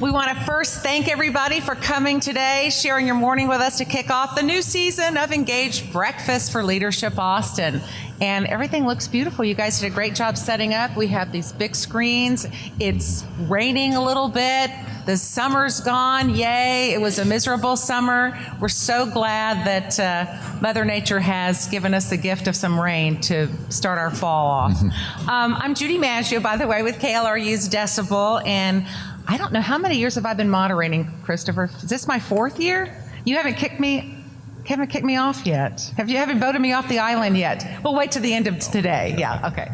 We want to first thank everybody for coming today, sharing your morning with us to kick off the new season of Engaged Breakfast for Leadership Austin. And everything looks beautiful. You guys did a great job setting up. We have these big screens. It's raining a little bit. The summer's gone. Yay. It was a miserable summer. We're so glad that Mother Nature has given us the gift of some rain to start our fall off. I'm Judy Maggio, by the way, with KLRU's Decibel. And I don't know, how many years have I been moderating, Christopher? Is this my 4th year? You haven't kicked me off yet. You haven't voted me off the island yet. We'll wait to the end of today. Yeah, okay.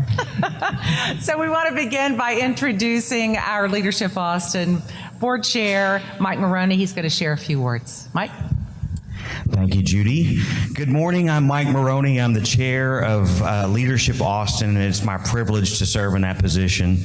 So we want to begin by introducing our Leadership Austin Board Chair, Mike Maroney. He's going to share a few words. Mike? Thank you, Judy. Good morning. I'm Mike Maroney. I'm the chair of Leadership Austin, and it's my privilege to serve in that position.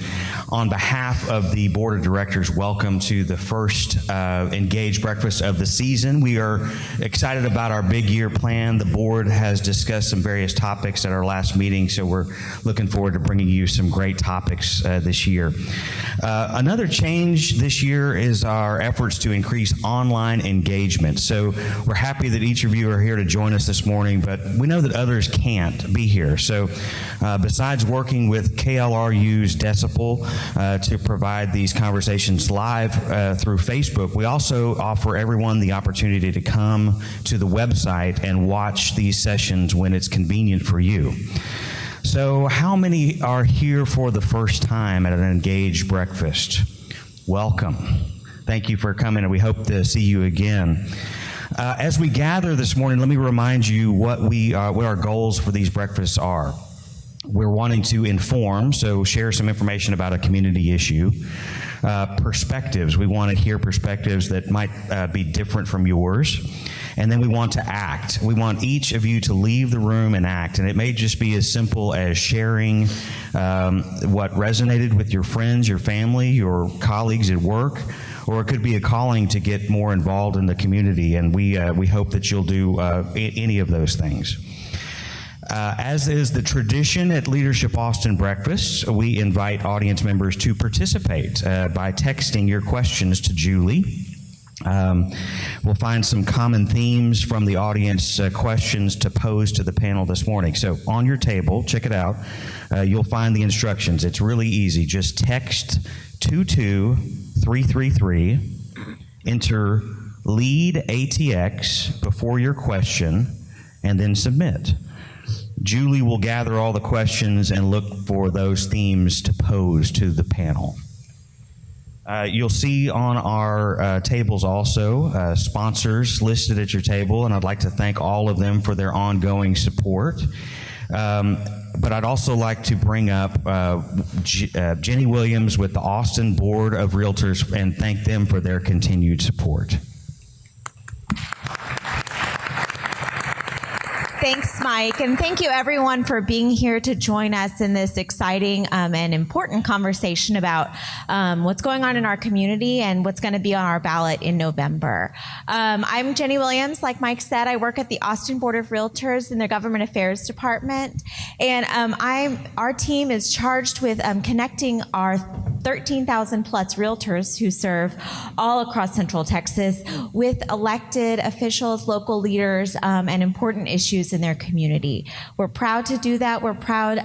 On behalf of the Board of Directors, welcome to the first Engaged Breakfast of the season. We are excited about our big year plan. The board has discussed some various topics at our last meeting, so we're looking forward to bringing you some great topics this year. Another change this year is our efforts to increase online engagement. So we're happy that each of you are here to join us this morning, but we know that others can't be here. So besides working with KLRU's Decibel to provide these conversations live through Facebook, we also offer everyone the opportunity to come to the website and watch these sessions when it's convenient for you. So how many are here for the first time at an Engaged Breakfast? Welcome. Thank you for coming, and we hope to see you again. As we gather this morning, let me remind you what our goals for these breakfasts are. We're wanting to inform, so share some information about a community issue. Perspectives, we want to hear perspectives that might be different from yours. And then we want to act. We want each of you to leave the room and act. And it may just be as simple as sharing what resonated with your friends, your family, your colleagues at work, or it could be a calling to get more involved in the community. And we hope that you'll do any of those things. As is the tradition at Leadership Austin Breakfast, we invite audience members to participate by texting your questions to Julie. We'll find some common themes from the audience questions to pose to the panel this morning. So on your table, check it out, you'll find the instructions. It's really easy. Just text 22333, enter lead ATX before your question, and then submit. Julie will gather all the questions and look for those themes to pose to the panel. You'll see on our tables also sponsors listed at your table, and I'd like to thank all of them for their ongoing support. But I'd also like to bring up Jenny Williams with the Austin Board of Realtors and thank them for their continued support. Thanks, Mike, and thank you everyone for being here to join us in this exciting and important conversation about what's going on in our community and what's going to be on our ballot in November. I'm Jenny Williams. Like Mike said, I work at the Austin Board of Realtors in their Government Affairs Department, and our team is charged with connecting our 13,000 plus realtors who serve all across Central Texas with elected officials, local leaders, and important issues in their community. We're proud to do that. We're proud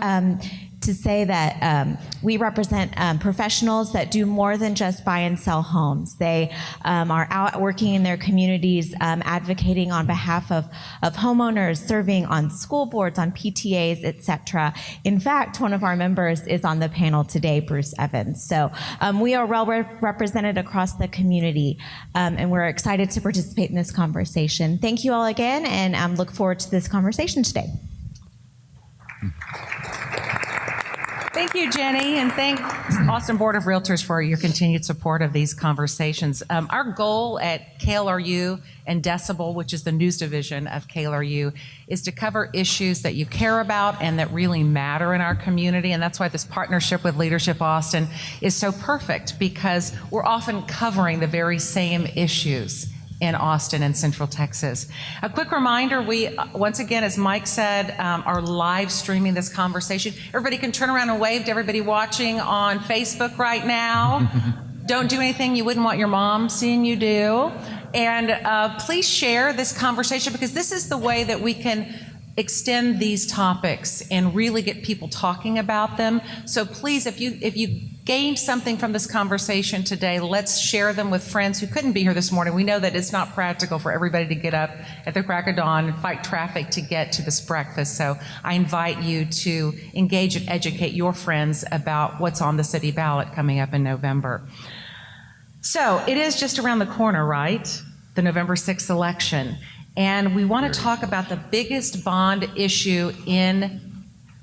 to say that we represent professionals that do more than just buy and sell homes. They are out working in their communities, advocating on behalf of homeowners, serving on school boards, on PTAs, etc. In fact, one of our members is on the panel today, Bruce Evans. So we are well represented across the community, and we're excited to participate in this conversation. Thank you all again, and look forward to this conversation today. Thank you, Jenny, and thank Austin Board of Realtors for your continued support of these conversations. Our goal at KLRU and Decibel, which is the news division of KLRU, is to cover issues that you care about and that really matter in our community, and that's why this partnership with Leadership Austin is so perfect, because we're often covering the very same issues in Austin and Central Texas. A quick reminder, we, once again, as Mike said, are live streaming this conversation. Everybody can turn around and wave to everybody watching on Facebook right now. Don't do anything you wouldn't want your mom seeing you do. And please share this conversation, because this is the way that we can extend these topics and really get people talking about them. So please, if you gained something from this conversation today, let's share them with friends who couldn't be here this morning. We know that it's not practical for everybody to get up at the crack of dawn and fight traffic to get to this breakfast. So I invite you to engage and educate your friends about what's on the city ballot coming up in November. So it is just around the corner, right? The November 6th election. And we want to talk about the biggest bond issue in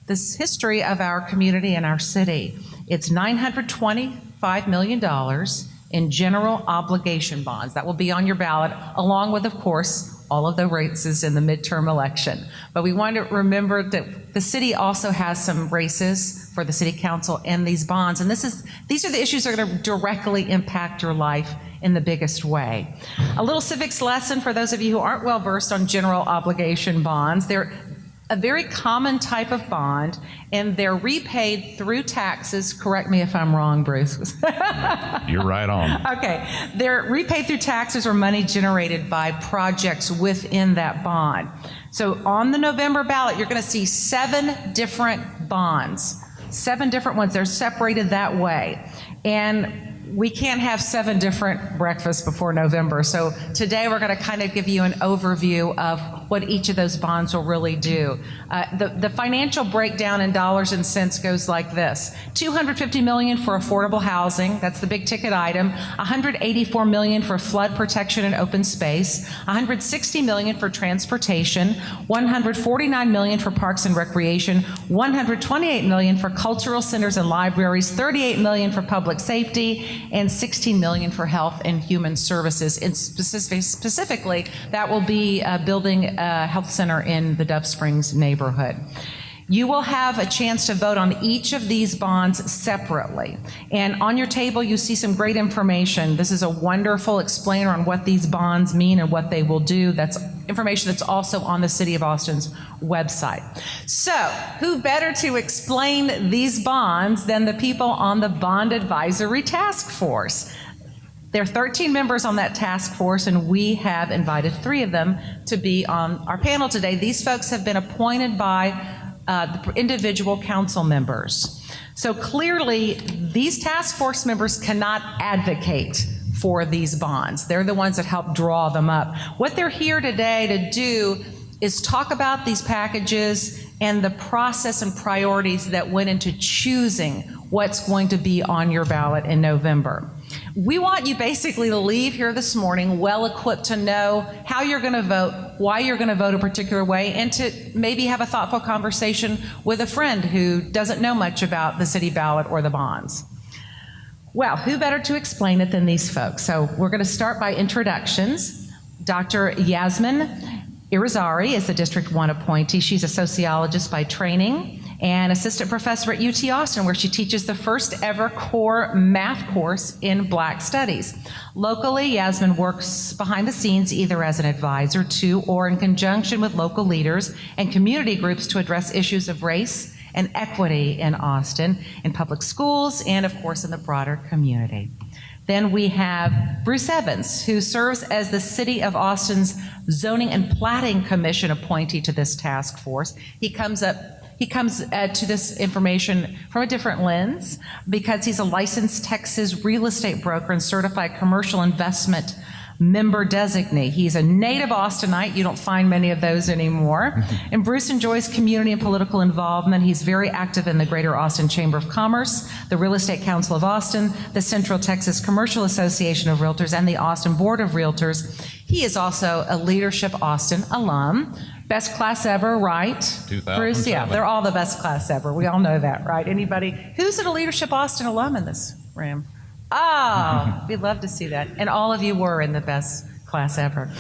this history of our community and our city. It's $925 million in general obligation bonds. That will be on your ballot, along with, of course, all of the races in the midterm election. But we want to remember that the city also has some races for the city council and these bonds. And these are the issues that are going to directly impact your life in the biggest way. A little civics lesson for those of you who aren't well versed on general obligation bonds. They're a very common type of bond, and they're repaid through taxes. Correct me if I'm wrong, Bruce. You're right on. Okay. They're repaid through taxes or money generated by projects within that bond. So on the November ballot, you're going to see 7 different bonds, 7 different ones. They're separated that way. And we can't have 7 different breakfasts before November. So today we're going to kind of give you an overview of what each of those bonds will really do. The financial breakdown in dollars and cents goes like this. $250 million for affordable housing. That's the big ticket item. $184 million for flood protection and open space. $160 million for transportation. $149 million for parks and recreation. $128 million for cultural centers and libraries. $38 million for public safety. And $16 million for health and human services. And specifically, that will be building a health center in the Dove Springs neighborhood. You will have a chance to vote on each of these bonds separately. And on your table, you see some great information. This is a wonderful explainer on what these bonds mean and what they will do. That's information that's also on the City of Austin's website. So, who better to explain these bonds than the people on the Bond Advisory Task Force? There are 13 members on that task force, and we have invited 3 of them to be on our panel today. These folks have been appointed by the individual council members. So clearly, these task force members cannot advocate for these bonds. They're the ones that help draw them up. What they're here today to do is talk about these packages and the process and priorities that went into choosing what's going to be on your ballot in November. We want you basically to leave here this morning well equipped to know how you're going to vote, why you're going to vote a particular way, and to maybe have a thoughtful conversation with a friend who doesn't know much about the city ballot or the bonds. Well, who better to explain it than these folks? So we're going to start by introductions. Dr. Yasmin Irizarry is the District 1 appointee. She's a sociologist by training and assistant professor at UT Austin, where she teaches the first ever core math course in Black Studies. Locally, Yasmin works behind the scenes either as an advisor to or in conjunction with local leaders and community groups to address issues of race and equity in Austin, in public schools, and of course in the broader community. Then we have Bruce Evans, who serves as the City of Austin's Zoning and Platting Commission appointee to this task force. He comes to this information from a different lens because he's a licensed Texas real estate broker and certified commercial investment member designee. He's a native Austinite. You don't find many of those anymore. And Bruce enjoys community and political involvement. He's very active in the Greater Austin Chamber of Commerce, the Real Estate Council of Austin, the Central Texas Commercial Association of Realtors, and the Austin Board of Realtors. He is also a Leadership Austin alum. Best class ever, right? 2007. Bruce, yeah, they're all the best class ever. We all know that, right? Anybody? Who's a Leadership Austin alum in this room? Oh, we'd love to see that. And all of you were in the best class ever.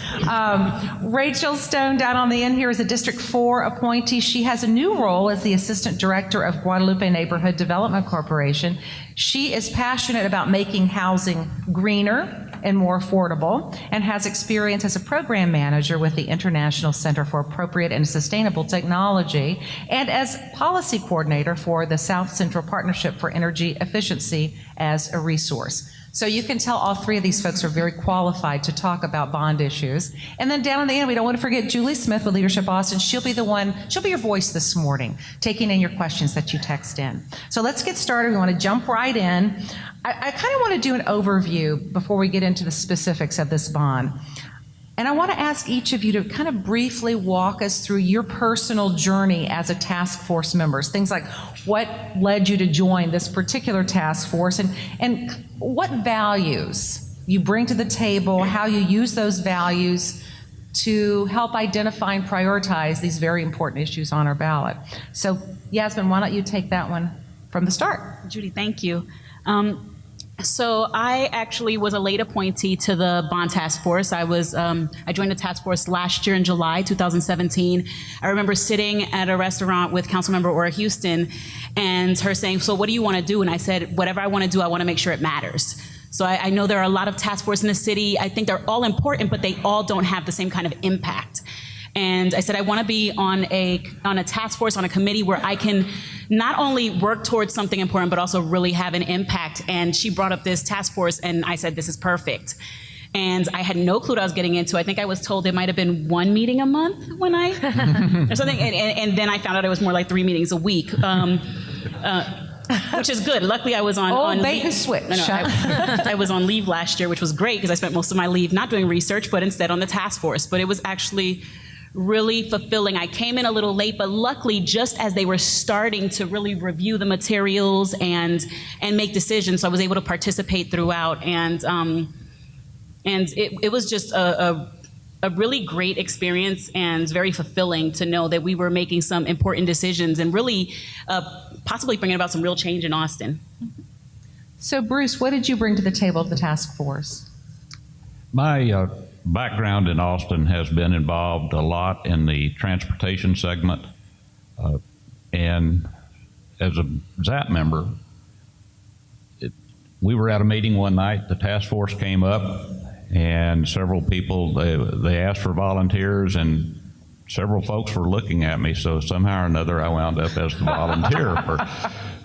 Rachel Stone down on the end here is a District 4 appointee. She has a new role as the Assistant Director of Guadalupe Neighborhood Development Corporation. She is passionate about making housing greener and more affordable, and has experience as a program manager with the International Center for Appropriate and Sustainable Technology, and as policy coordinator for the South Central Partnership for Energy Efficiency as a resource. So you can tell all three of these folks are very qualified to talk about bond issues. And then down in the end, we don't want to forget Julie Smith with Leadership Austin. She'll be your voice this morning, taking in your questions that you text in. So let's get started. We want to jump right in. I kind of want to do an overview before we get into the specifics of this bond. And I want to ask each of you to kind of briefly walk us through your personal journey as a task force members. Things like what led you to join this particular task force and what values you bring to the table, how you use those values to help identify and prioritize these very important issues on our ballot. So Yasmin, why don't you take that one from the start? Judy, thank you. So I actually was a late appointee to the bond task force. I joined the task force last year in July 2017. I remember sitting at a restaurant with Councilmember Ora Houston and her saying, so what do you want to do? And I said, whatever I want to do, I want to make sure it matters. So I know there are a lot of task forces in the city. I think they're all important, but they all don't have the same kind of impact. And I said, I want to be on a task force, on a committee where I can not only work towards something important, but also really have an impact. And she brought up this task force, and I said, this is perfect. And I had no clue what I was getting into. I think I was told it might have been 1 meeting a month or something. And then I found out it was more like 3 meetings a week. Which is good. Luckily, I was on bait and switch. I was on leave last year, which was great because I spent most of my leave not doing research, but instead on the task force. But it was actually really fulfilling. I came in a little late, but luckily, just as they were starting to really review the materials and make decisions, so I was able to participate throughout. And it was just a really great experience and very fulfilling to know that we were making some important decisions and really possibly bringing about some real change in Austin. So Bruce, what did you bring to the table of the task force? My background in Austin has been involved a lot in the transportation segment. And as a ZAP member, we were at a meeting one night, the task force came up, and several people, they asked for volunteers, and several folks were looking at me, so somehow or another I wound up as the volunteer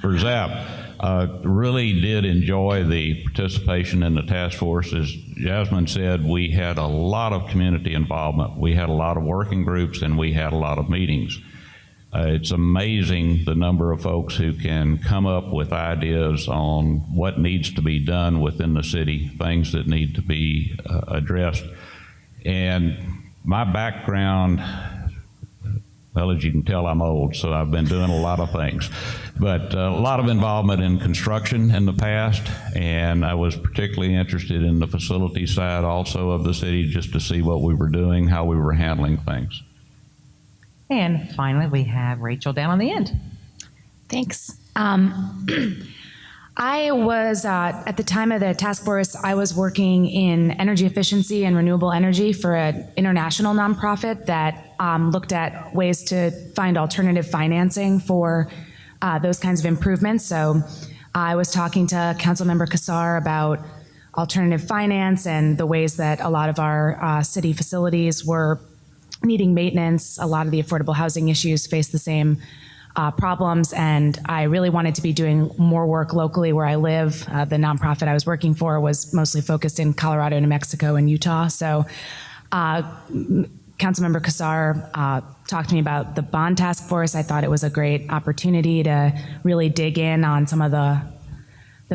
for ZAP. Really did enjoy the participation in the task force. As Jasmine said, we had a lot of community involvement. We had a lot of working groups, and we had a lot of meetings. It's amazing the number of folks who can come up with ideas on what needs to be done within the city, things that need to be addressed. And my background, well, as you can tell, I'm old, so I've been doing a lot of things. But a lot of involvement in construction in the past, and I was particularly interested in the facility side also of the city, just to see what we were doing, how we were handling things. And finally, we have Rachel down on the end. Thanks. I was, at the time of the task force, I was working in energy efficiency and renewable energy for an international nonprofit that looked at ways to find alternative financing for those kinds of improvements. So I was talking to Councilmember Kassar about alternative finance and the ways that a lot of our city facilities were needing maintenance. A lot of the affordable housing issues face the same problems, and I really wanted to be doing more work locally where I live. The nonprofit I was working for was mostly focused in Colorado, New Mexico, and Utah. So Councilmember Kassar talked to me about the bond task force. I thought it was a great opportunity to really dig in on some of the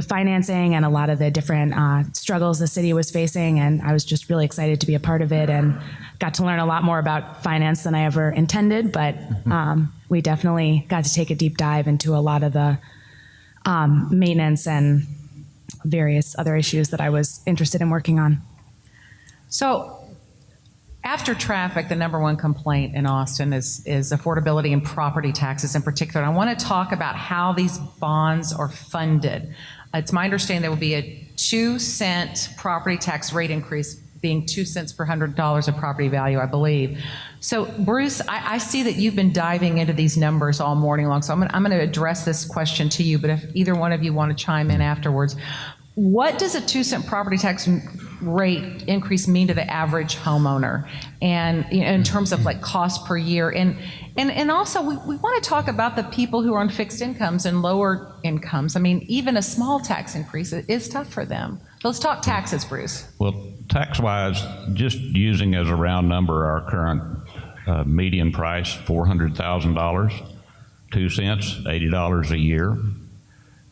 financing and a lot of the different struggles the city was facing, and I was just really excited to be a part of it and got to learn a lot more about finance than I ever intended, but we definitely got to take a deep dive into a lot of the maintenance and various other issues that I was interested in working on. So after traffic, the number one complaint in Austin is affordability and property taxes in particular. And I want to talk about how these bonds are funded. It's my understanding there will be a 2-cent property tax rate increase, being 2 cents per $100 of property value, I believe. So Bruce, I see that you've been diving into these numbers all morning long, so I'm going to address this question to you, but if either one of you want to chime in afterwards. What does a 2-cent property tax rate increase mean to the average homeowner, and in terms of like cost per year? And also we want to talk about the people who are on fixed incomes and lower incomes. I mean, even a small tax increase is tough for them. Let's talk taxes, Bruce. Well, tax-wise, just using as a round number our current median price, $400,000, 2 cents, $80 a year.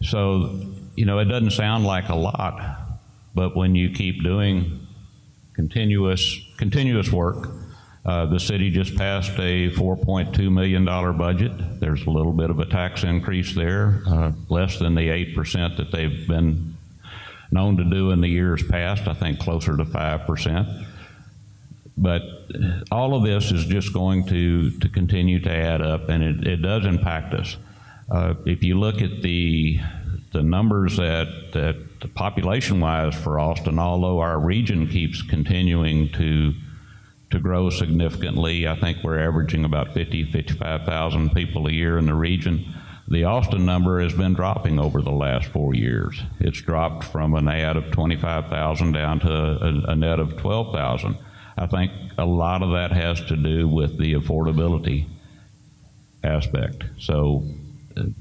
So, you know, it doesn't sound like a lot, but when you keep doing continuous work, the city just passed a $4.2 million budget. There's a little bit of a tax increase there, less than the 8% that they've been known to do in the years past, I think closer to 5%. But all of this is just going to continue to add up, and it does impact us. If you look at the numbers that population-wise for Austin, although our region keeps continuing to grow significantly, I think we're averaging about 55,000 people a year in the region. The Austin number has been dropping over the last 4 years. It's dropped from a net of 25,000 down to a net of 12,000. I think a lot of that has to do with the affordability aspect. So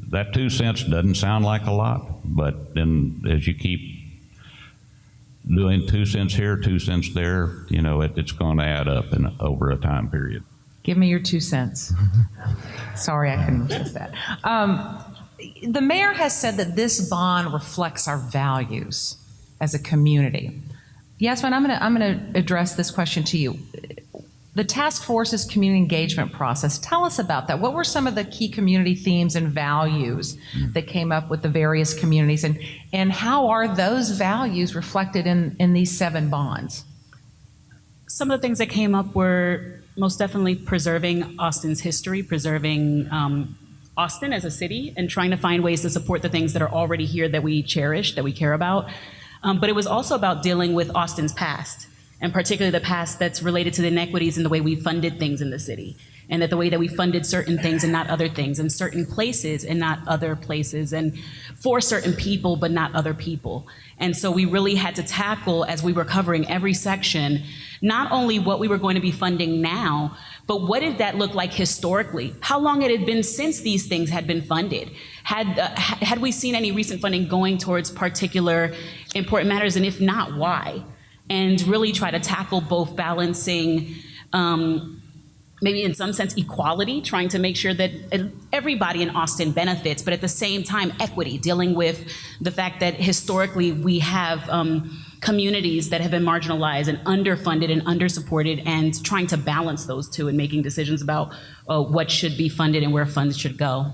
that 2 cents doesn't sound like a lot, but then as you keep doing 2 cents here, 2 cents there, you know, it's going to add up over a time period. Give me your 2 cents. Sorry, I couldn't resist that. The mayor has said that this bond reflects our values as a community. Yasmin, I'm going to address this question to you. The task force's community engagement process, tell us about that. What were some of the key community themes and values that came up with the various communities, and how are those values reflected in these 7 bonds? Some of the things that came up were most definitely preserving Austin's history, preserving Austin as a city, and trying to find ways to support the things that are already here that we cherish, that we care about. But it was also about dealing with Austin's past, and particularly the past that's related to the inequities in the way we funded things in the city, and that the way that we funded certain things and not other things, in certain places and not other places, and for certain people but not other people. And so we really had to tackle, as we were covering every section, not only what we were going to be funding now, but what did that look like historically? How long it had been since these things had been funded? Had we seen any recent funding going towards particular important matters, and if not, why? And really try to tackle both balancing maybe in some sense equality, trying to make sure that everybody in Austin benefits, but at the same time equity, dealing with the fact that historically we have communities that have been marginalized and underfunded and undersupported, and trying to balance those two and making decisions about what should be funded and where funds should go.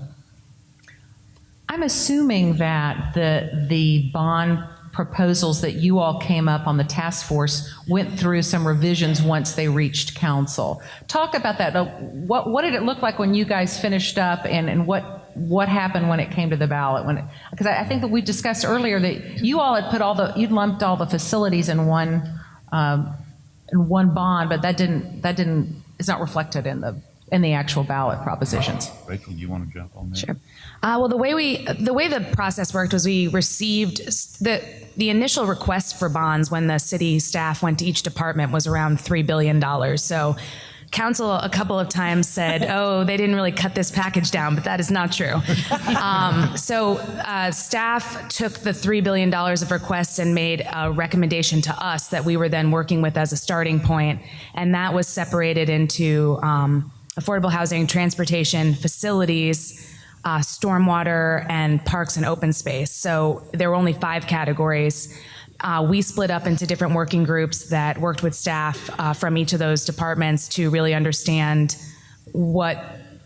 I'm assuming that the bond proposals that you all came up on the task force went through some revisions once they reached council. Talk about that. What did it look like when you guys finished up, and what happened when it came to the ballot? Because I think that we discussed earlier that you all had you'd lumped all the facilities in one bond, but it's not reflected in the actual ballot propositions. Rachel, do you want to jump on that? Sure. Well, the way the process worked was we received the initial request for bonds when the city staff went to each department was around $3 billion. So council a couple of times said, oh, they didn't really cut this package down, but that is not true. Staff took the $3 billion of requests and made a recommendation to us that we were then working with as a starting point, and that was separated into affordable housing, transportation, facilities, stormwater, and parks and open space. So there were only 5 categories. We split up into different working groups that worked with staff from each of those departments to really understand what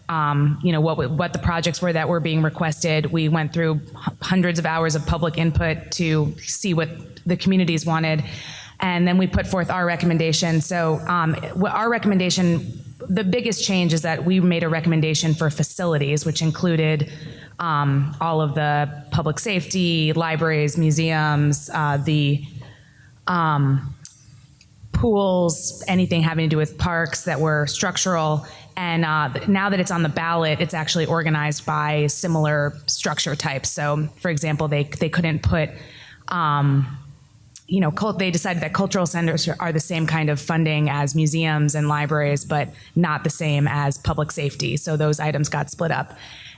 the projects were that were being requested. We went through hundreds of hours of public input to see what the communities wanted, and then we put forth our recommendation. So our recommendation, the biggest change is that we made a recommendation for facilities, which included all of the public safety, libraries, museums, the pools, anything having to do with parks that were structural. And now that it's on the ballot, it's actually organized by similar structure types. So, for example, they couldn't put they decided that cultural centers are the same kind of funding as museums and libraries, but not the same as public safety. So those items got split up.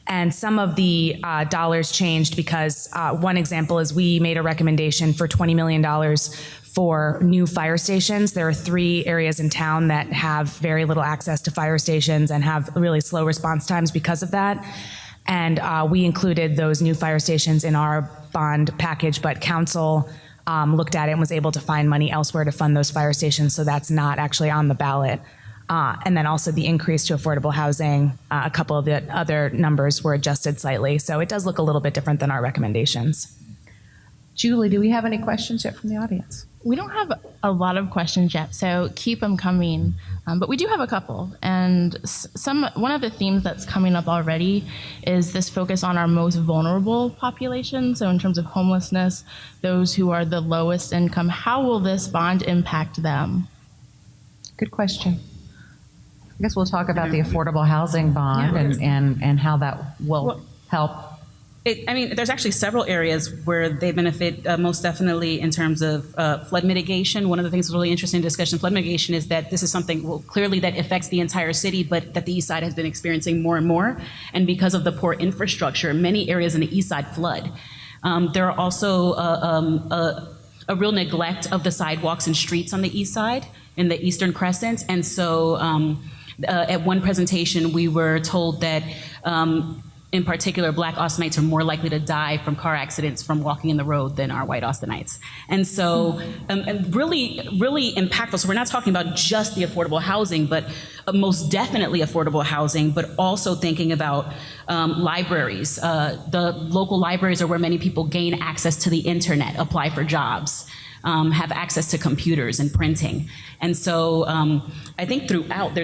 And some of the dollars changed because one example is we made a recommendation for $20 million for new fire stations. There are 3 areas in town that have very little access to fire stations and have really slow response times because of that. And we included those new fire stations in our bond package, but council looked at it and was able to find money elsewhere to fund those fire stations, so that's not actually on the ballot. And then also the increase to affordable housing, a couple of the other numbers were adjusted slightly, so it does look a little bit different than our recommendations. Julie, do we have any questions yet from the audience? We don't have a lot of questions yet, so keep them coming. But we do have a couple, and one of the themes that's coming up already is this focus on our most vulnerable population. So in terms of homelessness, those who are the lowest income, how will this bond impact them? Good question. I guess we'll talk about the affordable housing bond and how that will help. There's actually several areas where they benefit most definitely in terms of flood mitigation. One of the things that's really interesting in discussion of flood mitigation is that this is something, clearly that affects the entire city, but that the East Side has been experiencing more and more. And because of the poor infrastructure, many areas in the East Side flood. There are also a real neglect of the sidewalks and streets on the East Side in the Eastern Crescent. And so at one presentation, we were told that in particular, Black Austinites are more likely to die from car accidents from walking in the road than are white Austinites. And so really, really impactful. So we're not talking about just the affordable housing, but most definitely affordable housing, but also thinking about libraries. The local libraries are where many people gain access to the internet, apply for jobs, have access to computers and printing. And so I think throughout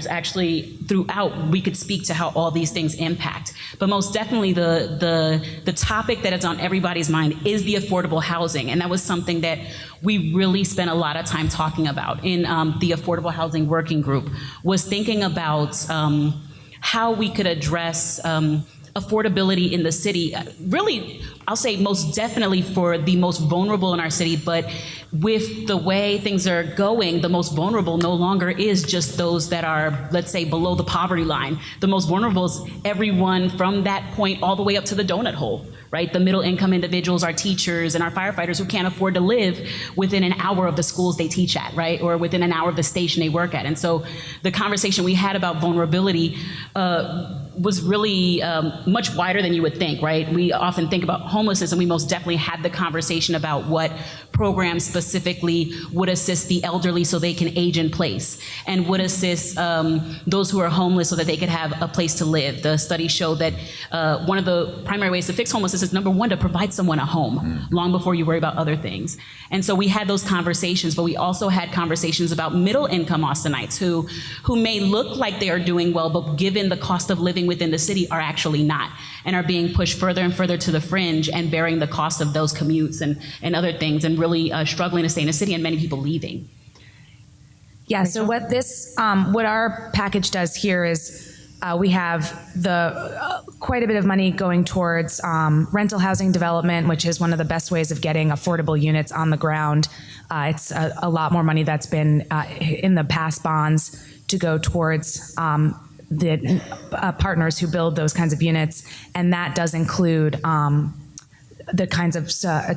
we could speak to how all these things impact. But most definitely the topic that is on everybody's mind is the affordable housing. And that was something that we really spent a lot of time talking about in the Affordable Housing Working Group, was thinking about how we could address affordability in the city. Really, I'll say most definitely for the most vulnerable in our city, but with the way things are going, the most vulnerable no longer is just those that are, let's say, below the poverty line. The most vulnerable is everyone from that point all the way up to the donut hole, right? The middle income individuals, our teachers and our firefighters who can't afford to live within an hour of the schools they teach at, right? Or within an hour of the station they work at. And so the conversation we had about vulnerability was really much wider than you would think, right? We often think about homelessness, and we most definitely had the conversation about what programs specifically would assist the elderly so they can age in place, and would assist those who are homeless so that they could have a place to live. The studies show that one of the primary ways to fix homelessness is, number one, to provide someone a home long before you worry about other things. And so we had those conversations, but we also had conversations about middle income Austinites who may look like they are doing well, but given the cost of living within the city are actually not, and are being pushed further and further to the fringe and bearing the cost of those commutes and other things, and really struggling to stay in the city, and many people leaving. Yeah, so what our package does here is we have quite a bit of money going towards rental housing development, which is one of the best ways of getting affordable units on the ground. It's a lot more money that's been in the past bonds to go towards the partners who build those kinds of units, and that does include the kinds of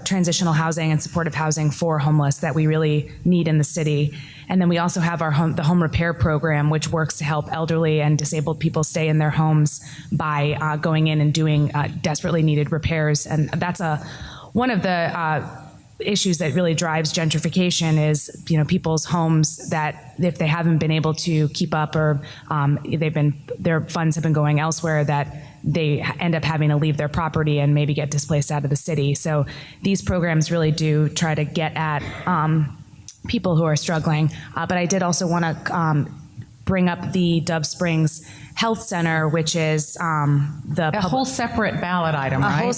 transitional housing and supportive housing for homeless that we really need in the city. And then we also have the home repair program, which works to help elderly and disabled people stay in their homes by going in and doing desperately needed repairs. And that's one of the issues that really drives gentrification is, people's homes that if they haven't been able to keep up, or their funds have been going elsewhere, that they end up having to leave their property and maybe get displaced out of the city. So these programs really do try to get at people who are struggling. But I did also want to bring up the Dove Springs Health Center, which is a whole separate ballot item, right?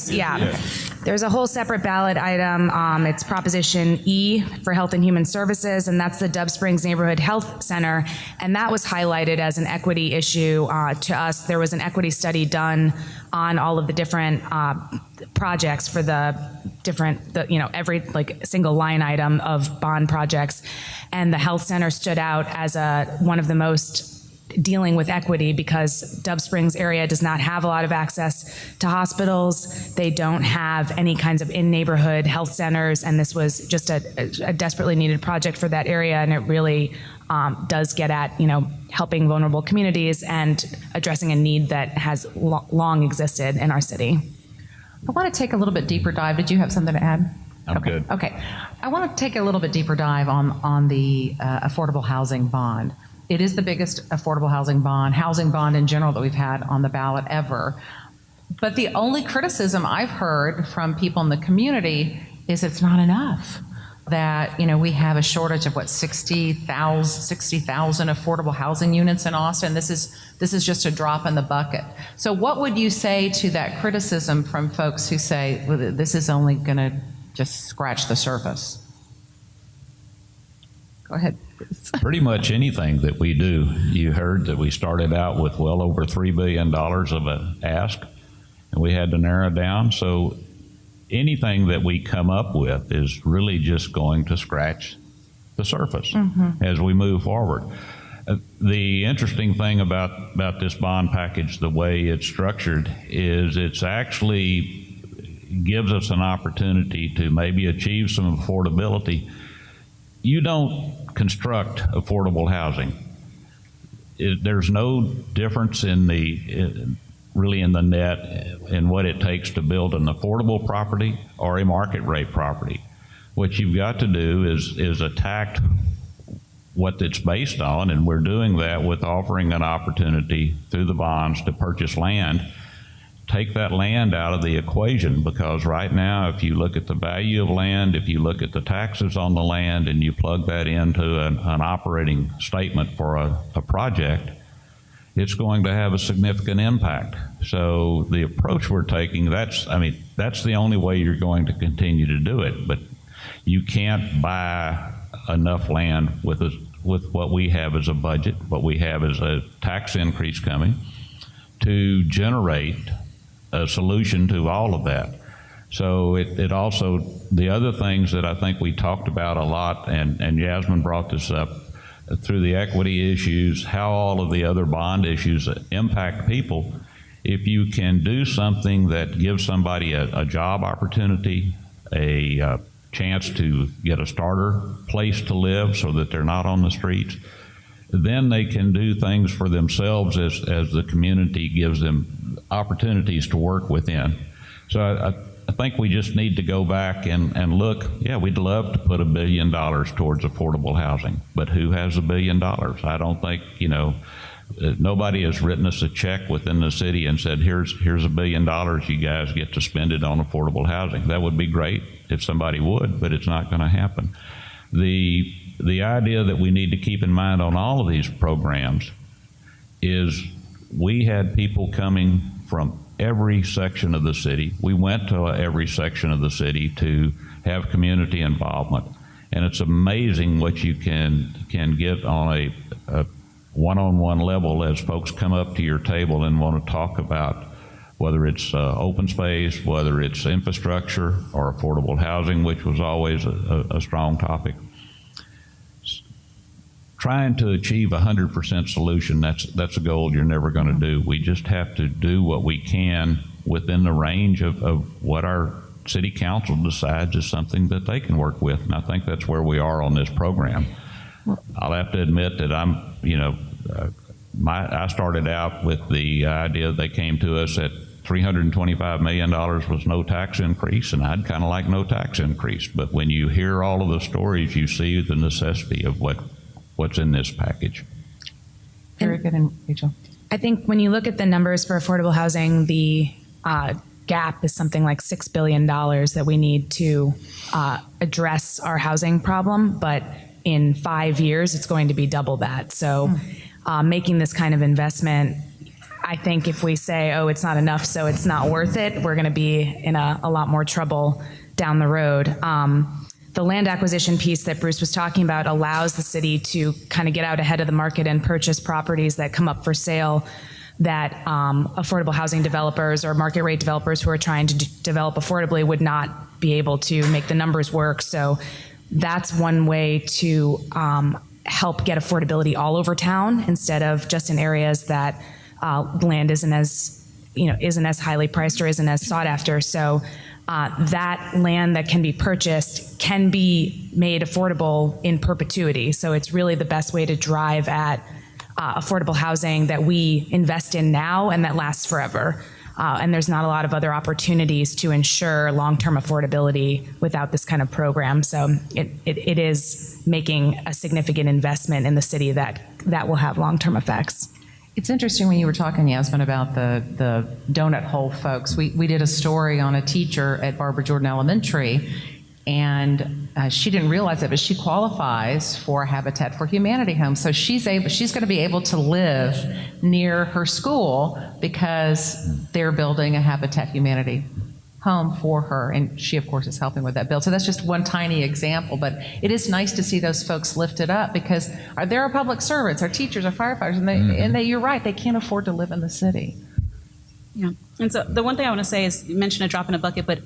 There's a whole separate ballot item. It's Proposition E for Health and Human Services, and that's the Dove Springs Neighborhood Health Center. And that was highlighted as an equity issue to us. There was an equity study done on all of the different projects for every single line item of bond projects. And the health center stood out as one of the most dealing with equity, because Dove Springs area does not have a lot of access to hospitals. They don't have any kinds of in-neighborhood health centers, and this was just a desperately needed project for that area, and it really does get at, helping vulnerable communities and addressing a need that has long existed in our city. I want to take a little bit deeper dive. Did you have something to add? I'm good. Okay. I want to take a little bit deeper dive on the affordable housing bond. It is the biggest affordable housing bond in general that we've had on the ballot ever. But the only criticism I've heard from people in the community is it's not enough. That, we have a shortage of 60,000 affordable housing units in Austin. This is just a drop in the bucket. So what would you say to that criticism from folks who say, well, this is only going to just scratch the surface? Go ahead. Pretty much anything that we do. You heard that we started out with well over $3 billion of an ask, and we had to narrow down. So anything that we come up with is really just going to scratch the surface as we move forward. The interesting thing about this bond package, the way it's structured, is it's actually gives us an opportunity to maybe achieve some affordability. You don't construct affordable housing. There's no difference in really in the net in what it takes to build an affordable property or a market rate property. What you've got to do is attack what it's based on, and we're doing that with offering an opportunity through the bonds to purchase land. Take that land out of the equation, because right now, if you look at the value of land, if you look at the taxes on the land, and you plug that into an operating statement for a project, it's going to have a significant impact. So the approach we're taking, that's the only way you're going to continue to do it. But you can't buy enough land with what we have as a budget, what we have as a tax increase coming, to generate a solution to all of that. So it also, the other things that I think we talked about a lot, and Yasmin brought this up, through the equity issues, how all of the other bond issues impact people. If you can do something that gives somebody a job opportunity, a chance to get a starter place to live so that they're not on the streets, then they can do things for themselves as the community gives them opportunities to work within. So I think we just need to go back and look. Yeah, we'd love to put $1 billion towards affordable housing, but who has $1 billion? I don't think, nobody has written us a check within the city and said, here's $1 billion, you guys get to spend it on affordable housing. That would be great if somebody would, but it's not going to happen. The idea that we need to keep in mind on all of these programs is we had people coming from every section of the city. We went to every section of the city to have community involvement. And it's amazing what you can get on a one-on-one level as folks come up to your table and want to talk about whether it's open space, whether it's infrastructure or affordable housing, which was always a strong topic. Trying to achieve 100% solution, that's a goal you're never going to do. We just have to do what we can within the range of what our city council decides is something that they can work with. And I think that's where we are on this program. I'll have to admit that I started out with the idea they came to us at $325 million was no tax increase, and I'd kind of like no tax increase. But when you hear all of the stories, you see the necessity of what's in this package. Very good, and Rachel. I think when you look at the numbers for affordable housing, the gap is something like $6 billion that we need to address our housing problem, but in 5 years, it's going to be double that. So making this kind of investment, I think if we say, oh, it's not enough, so it's not worth it, we're going to be in a lot more trouble down the road. The land acquisition piece that Bruce was talking about allows the city to kind of get out ahead of the market and purchase properties that come up for sale that affordable housing developers or market rate developers who are trying to develop affordably would not be able to make the numbers work. So that's one way to help get affordability all over town instead of just in areas that land isn't as highly priced or isn't as sought after. So that land that can be purchased can be made affordable in perpetuity. So it's really the best way to drive at affordable housing that we invest in now and that lasts forever. And there's not a lot of other opportunities to ensure long-term affordability without this kind of program. So it is making a significant investment in the city that will have long-term effects. It's interesting when you were talking, Yasmin, about the donut hole folks. We did a story on a teacher at Barbara Jordan Elementary, and she didn't realize it, but she qualifies for a Habitat for Humanity home. So she's going to be able to live near her school because they're building a Habitat Humanity home for her, and she, of course, is helping with that build. So that's just one tiny example, but it is nice to see those folks lifted up because there are public servants, our teachers, our firefighters, and you're right, they can't afford to live in the city. Yeah, and so the one thing I want to say is, you mentioned a drop in a bucket, but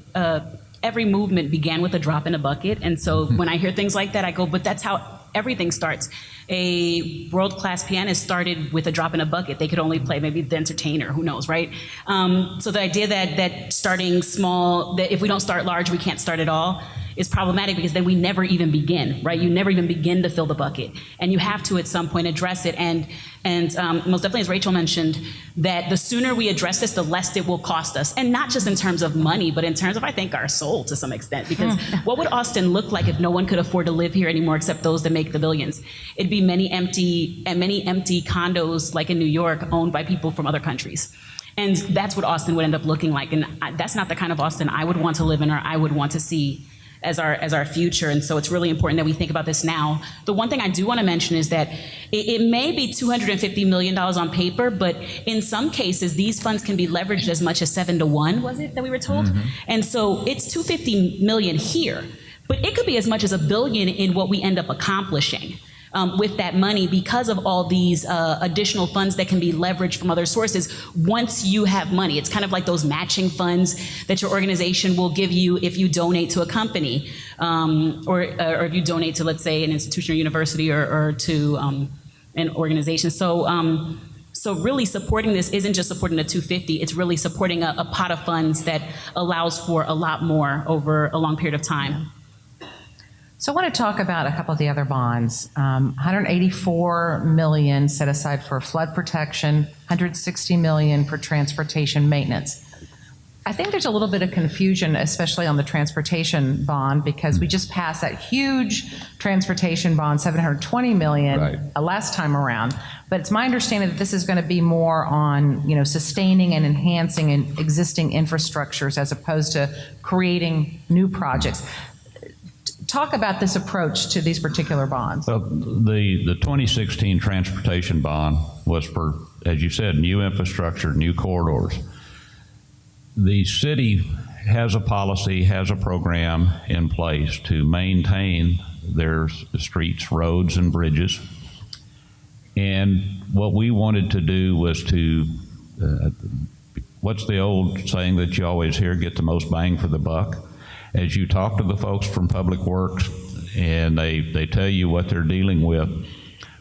every movement began with a drop in a bucket, and so when I hear things like that, I go, but that's how everything starts. A world-class pianist started with a drop in a bucket. They could only play maybe The Entertainer, who knows, right? So the idea that starting small, that if we don't start large, we can't start at all, is problematic because then we never even begin, right? You never even begin to fill the bucket. And you have to at some point address it. And most definitely, as Rachel mentioned, that the sooner we address this, the less it will cost us. And not just in terms of money, but in terms of, I think, our soul to some extent. Because what would Austin look like if no one could afford to live here anymore except those that make the billions? It'd be many empty condos like in New York owned by people from other countries. And that's what Austin would end up looking like. And that's not the kind of Austin I would want to live in or I would want to see as our future. And so it's really important that we think about this now. The one thing I do want to mention is that it may be $250 million on paper, but in some cases, these funds can be leveraged as much as 7-to-1, was it that we were told? Mm-hmm. And so it's $250 million here, but it could be as much as $1 billion in what we end up accomplishing. With that money because of all these additional funds that can be leveraged from other sources once you have money. It's kind of like those matching funds that your organization will give you if you donate to a company or if you donate to, let's say, an institution or university or to an organization. So really supporting this isn't just supporting the 250, it's really supporting a pot of funds that allows for a lot more over a long period of time. So I want to talk about a couple of the other bonds. $184 million set aside for flood protection, $160 million for transportation maintenance. I think there's a little bit of confusion, especially on the transportation bond, because we just passed that huge transportation bond, $720 million, right, last time around. But it's my understanding that this is going to be more on, sustaining and enhancing existing infrastructures as opposed to creating new projects. Talk about this approach to these particular bonds. Well, the 2016 transportation bond was for, as you said, new infrastructure, new corridors. The city has a policy, has a program in place to maintain their streets, roads, and bridges. And what we wanted to do was to, what's the old saying that you always hear, get the most bang for the buck? As you talk to the folks from Public Works and they tell you what they're dealing with,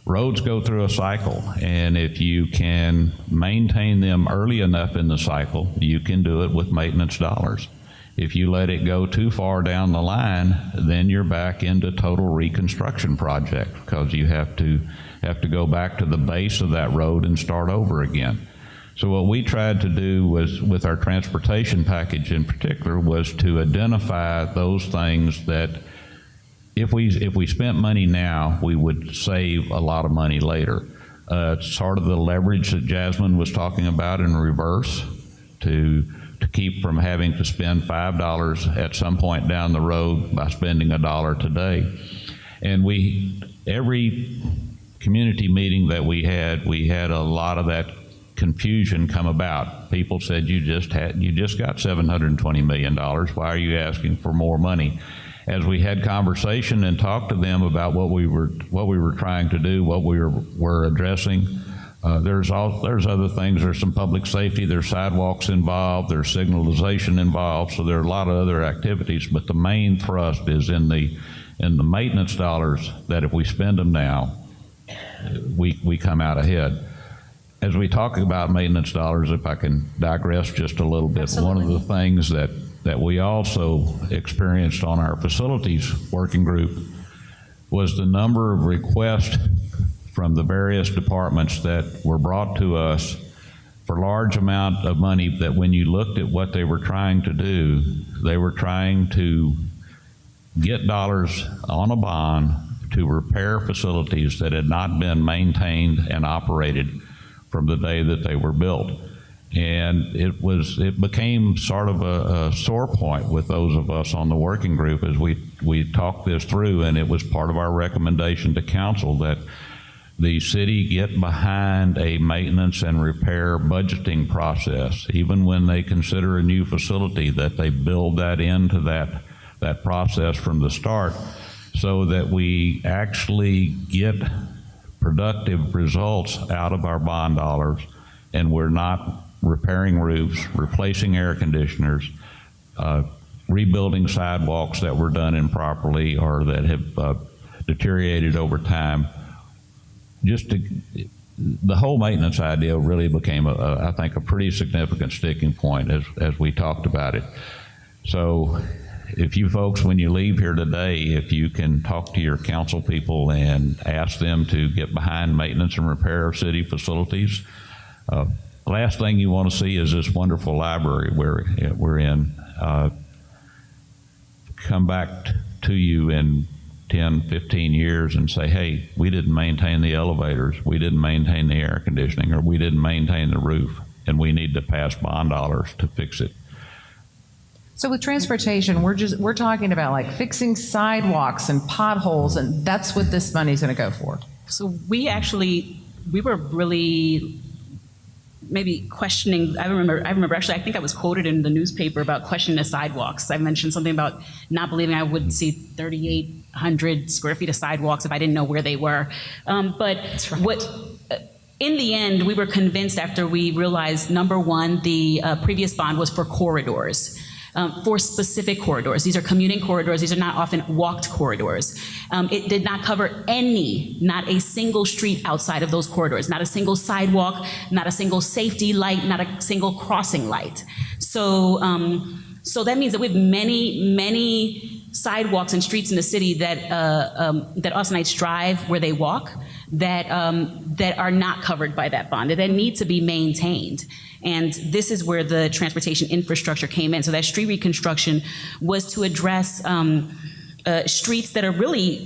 roads go through a cycle, and if you can maintain them early enough in the cycle, you can do it with maintenance dollars. If you let it go too far down the line, then you're back into total reconstruction project because you have to go back to the base of that road and start over again. So what we tried to do was, with our transportation package in particular, was to identify those things that if we spent money now, we would save a lot of money later. Sort of the leverage that Jasmine was talking about in reverse to keep from having to spend $5 at some point down the road by spending $1 today. And every community meeting that we had a lot of that confusion come about. People said, you just got $720 million. Why are you asking for more money? As we had conversation and talked to them about what we were trying to do, what we were addressing, there's other things. There's some public safety. There's sidewalks involved. There's signalization involved. So there are a lot of other activities. But the main thrust is in the maintenance dollars. That if we spend them now, we come out ahead. As we talk about maintenance dollars, if I can digress just a little bit, Absolutely. one of the things that we also experienced on our facilities working group was the number of requests from the various departments that were brought to us for large amount of money that when you looked at what they were trying to do, they were trying to get dollars on a bond to repair facilities that had not been maintained and operated from the day that they were built. And it became sort of a sore point with those of us on the working group as we talked this through, and it was part of our recommendation to council that the city get behind a maintenance and repair budgeting process, even when they consider a new facility, that they build that into that process from the start so that we actually get productive results out of our bond dollars, and we're not repairing roofs, replacing air conditioners, rebuilding sidewalks that were done improperly or that have deteriorated over time. The whole maintenance idea really became, I think, a pretty significant sticking point as we talked about it. So if you folks, when you leave here today, if you can talk to your council people and ask them to get behind maintenance and repair of city facilities. Last thing you want to see is this wonderful library we're in come back to you in 10, 15 years and say, hey, we didn't maintain the elevators, we didn't maintain the air conditioning, or we didn't maintain the roof, and we need to pass bond dollars to fix it. So with transportation, we're talking about like fixing sidewalks and potholes, and that's what this money's going to go for. So we were really maybe questioning. I remember actually, I think I was quoted in the newspaper about questioning the sidewalks. I mentioned something about not believing I would see 3,800 square feet of sidewalks if I didn't know where they were. But in the end, we were convinced after we realized, number one, the previous bond was for corridors. For specific corridors. These are commuting corridors. These are not often walked corridors. It did not cover not a single street outside of those corridors, not a single sidewalk, not a single safety light, not a single crossing light. So, so that means that we have many sidewalks and streets in the city that Austinites drive where they walk that are not covered by that bond, that need to be maintained. And this is where the transportation infrastructure came in. So that street reconstruction was to address streets that are really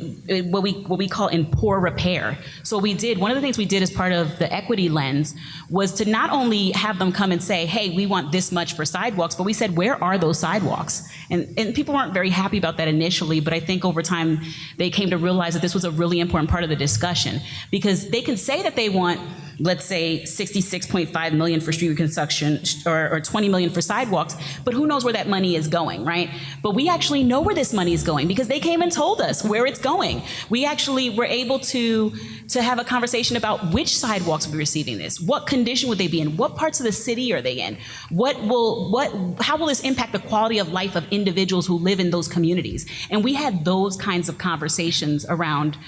what we call in poor repair. So one of the things we did as part of the equity lens was to not only have them come and say, hey, we want this much for sidewalks, but we said, where are those sidewalks? And people weren't very happy about that initially, but I think over time they came to realize that this was a really important part of the discussion, because they can say that they want, let's say, $66.5 million for street reconstruction or $20 million for sidewalks, but who knows where that money is going, right? But we actually know where this money is going because they came and told us where it's going. We actually were able to have a conversation about which sidewalks will be receiving this, what condition would they be in, what parts of the city are they in, how will this impact the quality of life of individuals who live in those communities? And we had those kinds of conversations around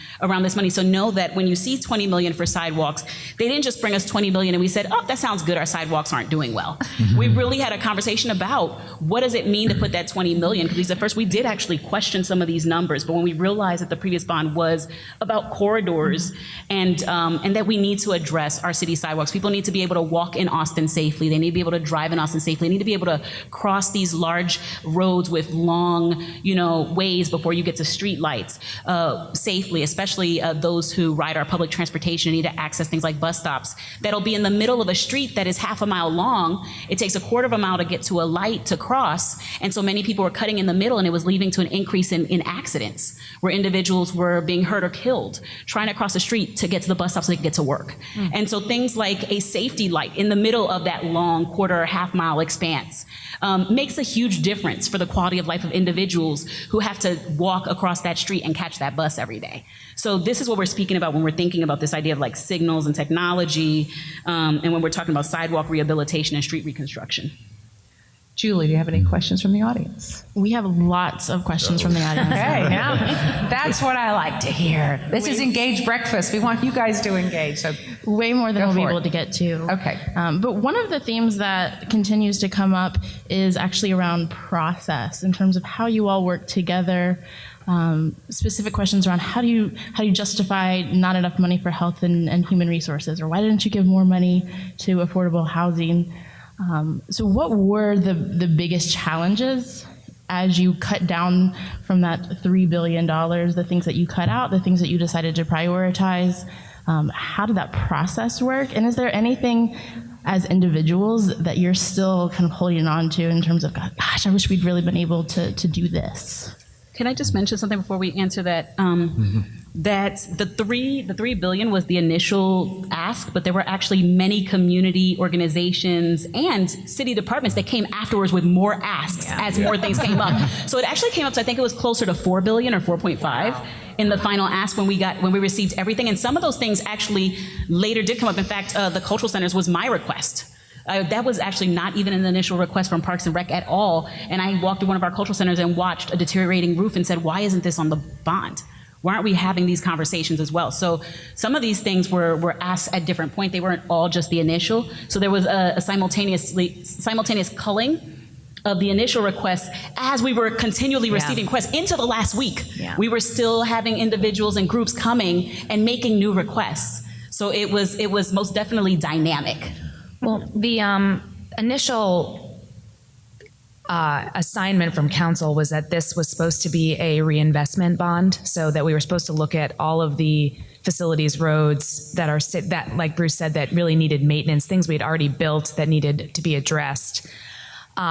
this money. So know that when you see $20 million for sidewalks, they didn't just bring us $20 million and we said, oh, that sounds good, our sidewalks aren't doing well. We really had a conversation about what does it mean to put that $20 million, because at first we did actually question some of these numbers, but when we realized that the previous bond was about corridors and that we need to address our city sidewalks. People need to be able to walk in Austin safely. They need to be able to drive in Austin safely. They need to be able to cross these large roads with long, ways before you get to street lights safely, especially those who ride our public transportation and need to access things like bus stops. That'll be in the middle of a street that is half a mile long. It takes a quarter of a mile to get to a light to cross. And so many people were cutting in the middle, and it was leading to an increase in accidents where individuals were being hurt or killed trying to cross the street to get to the bus stop so they could get to work. And so things like a safety light in the middle of that long quarter or half mile expanse makes a huge difference for the quality of life of individuals who have to walk across that street and catch that bus every day. So this is what we're speaking about when we're thinking about this idea of like signals and technology, and when we're talking about sidewalk rehabilitation and street reconstruction. Julie, do you have any questions from the audience? We have lots of questions from the audience. Okay, now that's what I like to hear. This is Engage Breakfast. We want you guys to engage. So way more than Go we'll be for able it. to get to. Okay. But one of the themes that continues to come up is actually around process in terms of how you all work together. Specific questions around how do you justify not enough money for health and human resources, or why didn't you give more money to affordable housing? So what were the biggest challenges as you cut down from that $3 billion, the things that you cut out, the things that you decided to prioritize? How did that process work? And is there anything as individuals that you're still kind of holding on to in terms of, gosh, I wish we'd really been able to do this? Can I just mention something before we answer that? That the $3 billion was the initial ask, but there were actually many community organizations and city departments that came afterwards with more asks as more things came up. So it actually came up to, I think it was closer to $4 billion or 4.5 in the final ask when we received everything. And some of those things actually later did come up. In fact, the cultural centers was my request. That was actually not even an initial request from Parks and Rec at all. And I walked to one of our cultural centers and watched a deteriorating roof and said, why isn't this on the bond? Why aren't we having these conversations as well? So some of these things were asked at different points. They weren't all just the initial. So there was a simultaneous culling of the initial requests as we were continually receiving requests into the last week. Yeah. We were still having individuals and groups coming and making new requests. So it was most definitely dynamic. Well, the initial assignment from council was that this was supposed to be a reinvestment bond, so that we were supposed to look at all of the facilities, roads that like Bruce said, that really needed maintenance, things we had already built that needed to be addressed.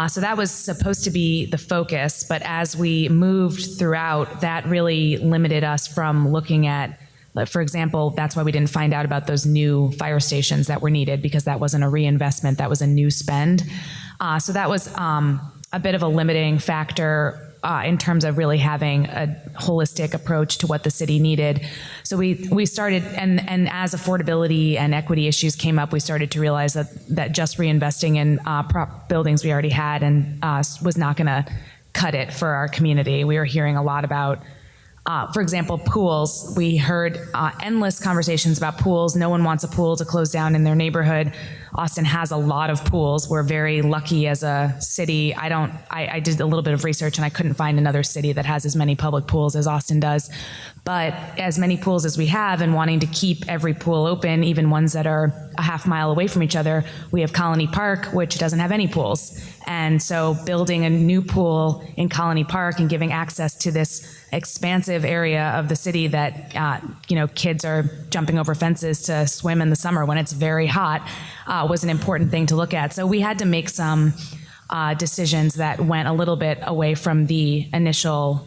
So that was supposed to be the focus, but as we moved throughout, that really limited us from looking at, for example, that's why we didn't find out about those new fire stations that were needed, because that wasn't a reinvestment, that was a new spend. So that was a bit of a limiting factor in terms of really having a holistic approach to what the city needed. So we started, and as affordability and equity issues came up, we started to realize that just reinvesting in buildings we already had and was not going to cut it for our community. We were hearing a lot about, for example, pools. We heard endless conversations about pools. No one wants a pool to close down in their neighborhood. Austin has a lot of pools. We're very lucky as a city. I did a little bit of research and I couldn't find another city that has as many public pools as Austin does. But as many pools as we have, and wanting to keep every pool open, even ones that are a half mile away from each other, we have Colony Park, which doesn't have any pools. And so building a new pool in Colony Park and giving access to this expansive area of the city that, kids are jumping over fences to swim in the summer when it's very hot, was an important thing to look at. So we had to make some decisions that went a little bit away from the initial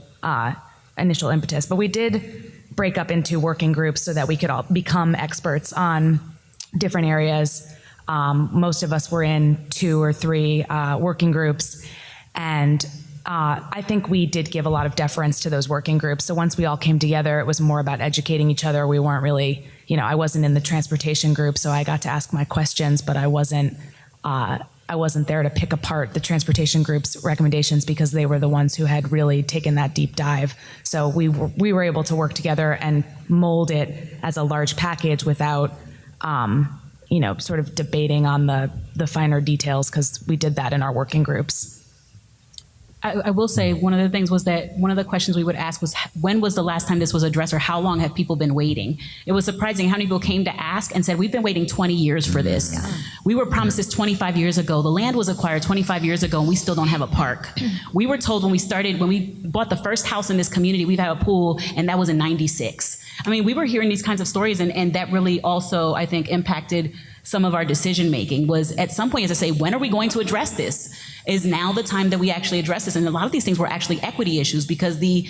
impetus. But we did break up into working groups so that we could all become experts on different areas. Most of us were in 2 or 3 working groups, and I think we did give a lot of deference to those working groups. So once we all came together, it was more about educating each other. We weren't really, I wasn't in the transportation group, so I got to ask my questions, but I wasn't there to pick apart the transportation group's recommendations, because they were the ones who had really taken that deep dive. So we were able to work together and mold it as a large package without, sort of debating on the finer details, because we did that in our working groups. I will say one of the things was that one of the questions we would ask was, when was the last time this was addressed, or how long have people been waiting? It was surprising how many people came to ask and said, we've been waiting 20 years for this. Yeah. We were promised this 25 years ago. The land was acquired 25 years ago and we still don't have a park. We were told when we bought the first house in this community, we've had a pool, and that was in '96. I mean, we were hearing these kinds of stories, and that really also, I think, impacted some of our decision making. Was at some point, as I say, when are we going to address this? Is now the time that we actually address this? And a lot of these things were actually equity issues, because the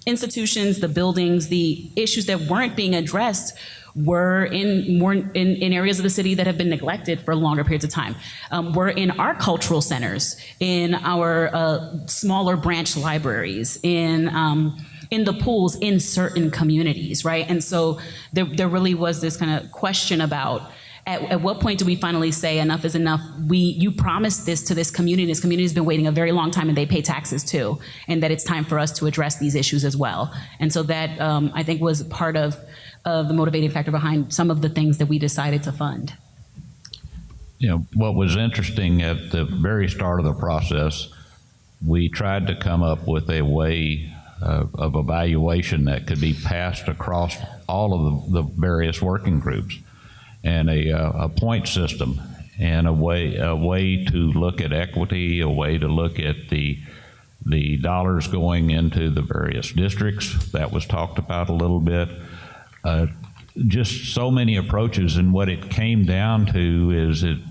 institutions, the buildings, the issues that weren't being addressed were in areas of the city that have been neglected for longer periods of time. Were in our cultural centers, in our smaller branch libraries, in the pools in certain communities, right? And so there really was this kind of question about, At what point do we finally say enough is enough? You promised this to this community. This community has been waiting a very long time, and they pay taxes too, and that it's time for us to address these issues as well. And so that I think was part of the motivating factor behind some of the things that we decided to fund. You know, what was interesting at the very start of the process, we tried to come up with a way of evaluation that could be passed across all of the various working groups, and a point system, and a way to look at equity, a way to look at the dollars going into the various districts. That was talked about a little bit. Just so many approaches, and what it came down to is that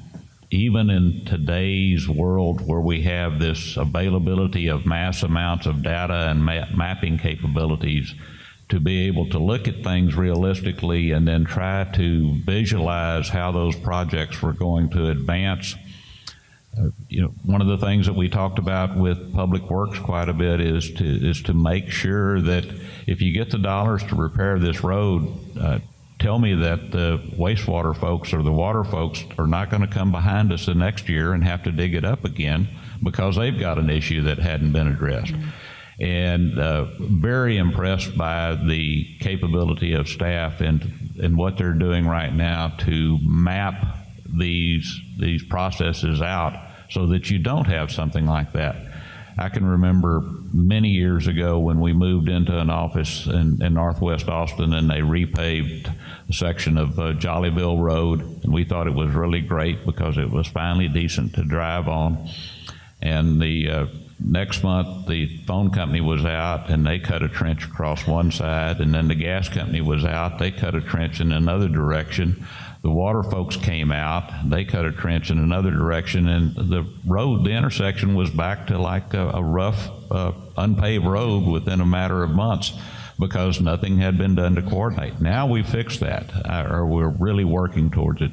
even in today's world where we have this availability of mass amounts of data and mapping capabilities, to be able to look at things realistically and then try to visualize how those projects were going to advance. You know, one of the things that we talked about with Public Works quite a bit is to make sure that if you get the dollars to repair this road, tell me that the wastewater folks or the water folks are not going to come behind us the next year and have to dig it up again because they've got an issue that hadn't been addressed. Mm-hmm. And very impressed by the capability of staff and what they're doing right now to map these processes out so that you don't have something like that. I can remember many years ago when we moved into an office in Northwest Austin, and they repaved a section of Jollyville Road, and we thought it was really great because it was finally decent to drive on. And the next month, the phone company was out, and they cut a trench across one side, and then the gas company was out, they cut a trench in another direction. The water folks came out, they cut a trench in another direction, and the road, the intersection was back to like a rough, unpaved road within a matter of months because nothing had been done to coordinate. Now we fixed that, or we're really working towards it.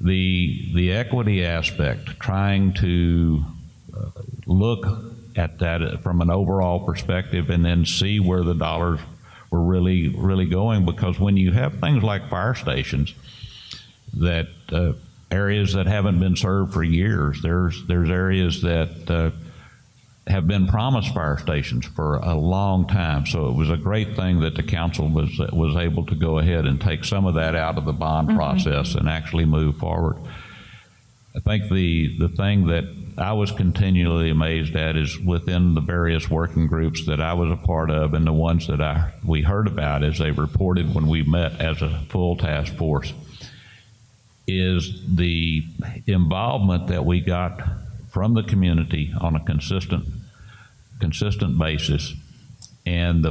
The equity aspect, trying to look at that from an overall perspective and then see where the dollars were really going, because when you have things like fire stations, that areas that haven't been served for years, there's areas that have been promised fire stations for a long time. So it was a great thing that the council was able to go ahead and take some of that out of the bond process and actually move forward. I think the thing that I was continually amazed at is within the various working groups that I was a part of, and the ones that we heard about as they reported when we met as a full task force, is the involvement that we got from the community on a consistent basis, and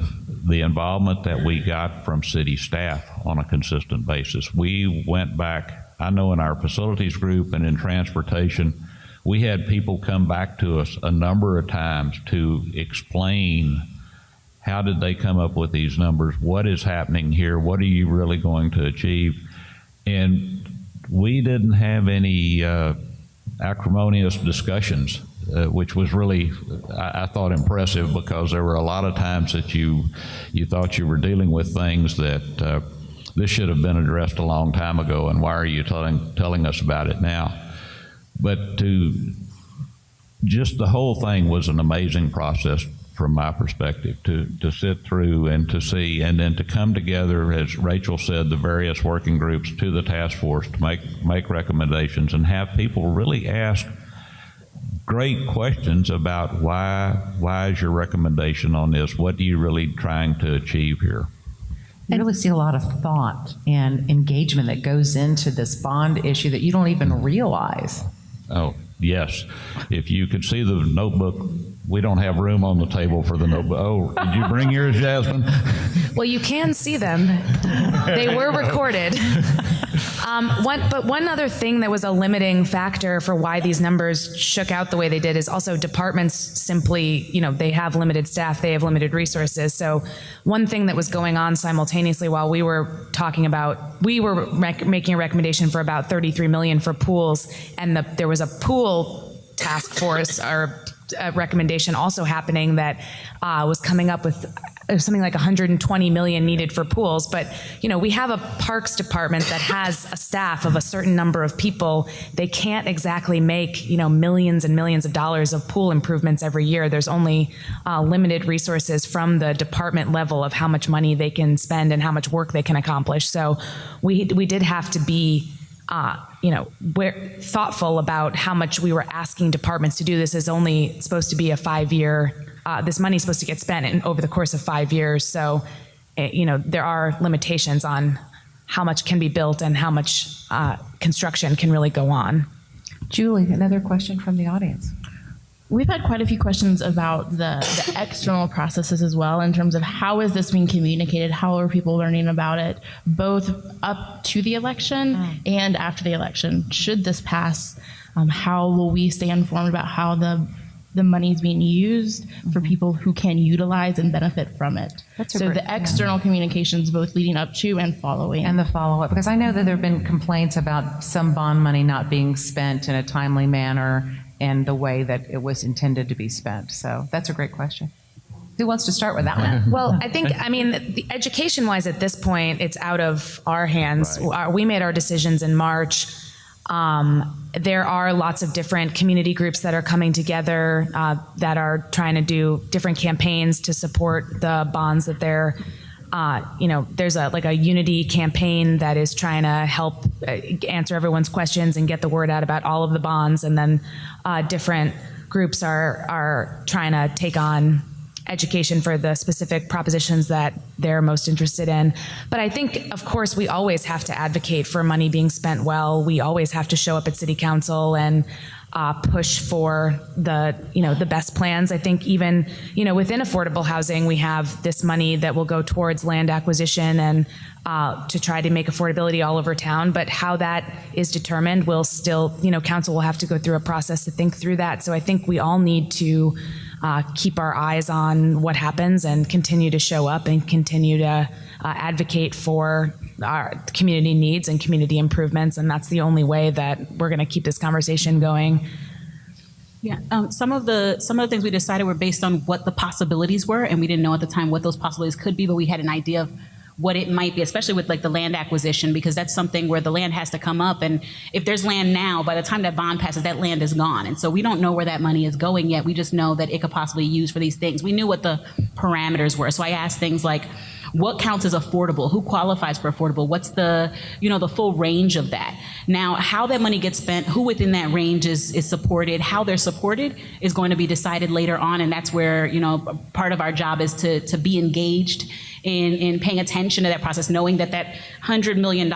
the involvement that we got from city staff on a consistent basis. We went back, I know in our facilities group and in transportation, we had people come back to us a number of times to explain how did they come up with these numbers, what is happening here, what are you really going to achieve. And we didn't have any acrimonious discussions, which was really, I thought, impressive, because there were a lot of times that you thought you were dealing with things that this should have been addressed a long time ago, and why are you telling us about it now? But just the whole thing was an amazing process from my perspective, to sit through and to see, and then to come together, as Rachel said, the various working groups to the task force to make recommendations and have people really ask great questions about why is your recommendation on this? What are you really trying to achieve here? You really see a lot of thought and engagement that goes into this bond issue that you don't even realize. Oh, yes. If you could see the notebook, we don't have room on the table for the notebook. Oh, did you bring yours, Jasmine? Well, you can see them. They were recorded. But one other thing that was a limiting factor for why these numbers shook out the way they did is also departments simply, they have limited staff, they have limited resources. So one thing that was going on simultaneously while we were talking about, we were making a recommendation for about $33 million for pools, and there was a pool task force or recommendation also happening that was coming up with something like 120 million needed for pools. But, we have a parks department that has a staff of a certain number of people. They can't exactly make, millions and millions of dollars of pool improvements every year. There's only limited resources from the department level of how much money they can spend and how much work they can accomplish. So we did have to be we're thoughtful about how much we were asking departments to do. This is only supposed to be a 5-year, this money is supposed to get spent over the course of 5 years. So, there are limitations on how much can be built and how much construction can really go on. Julie, another question from the audience. We've had quite a few questions about the external processes as well, in terms of how is this being communicated, how are people learning about it, both up to the election and after the election. Should this pass, how will we stay informed about how the money is being used for people who can utilize and benefit from it? So the external communications, both leading up to and following. And the follow-up, because I know that there have been complaints about some bond money not being spent in a timely manner and the way that it was intended to be spent. So that's a great question. Who wants to start with that one? Well, the education-wise at this point, it's out of our hands. Right. We made our decisions in March. There are lots of different community groups that are coming together that are trying to do different campaigns to support the bonds that they're there's a unity campaign that is trying to help answer everyone's questions and get the word out about all of the bonds. And then different groups are trying to take on education for the specific propositions that they're most interested in. But I think, of course, we always have to advocate for money being spent well. We always have to show up at City Council and push for the best plans. I think even, within affordable housing, we have this money that will go towards land acquisition and to try to make affordability all over town. But how that is determined will still, council will have to go through a process to think through that. So I think we all need to keep our eyes on what happens and continue to show up and continue to advocate for our community needs and community improvements. And that's the only way that we're going to keep this conversation going. Yeah, some of the things we decided were based on what the possibilities were, and we didn't know at the time what those possibilities could be, but we had an idea of what it might be, especially with the land acquisition, because that's something where the land has to come up, and if there's land now, by the time that bond passes, that land is gone. And so we don't know where that money is going yet. We just know that it could possibly be used for these things. We knew what the parameters were. So I asked things like, what counts as affordable? Who qualifies for affordable? What's the full range of that? Now, how that money gets spent, who within that range is supported, how they're supported is going to be decided later on. And that's where, part of our job is to be engaged in paying attention to that process, knowing that $100 million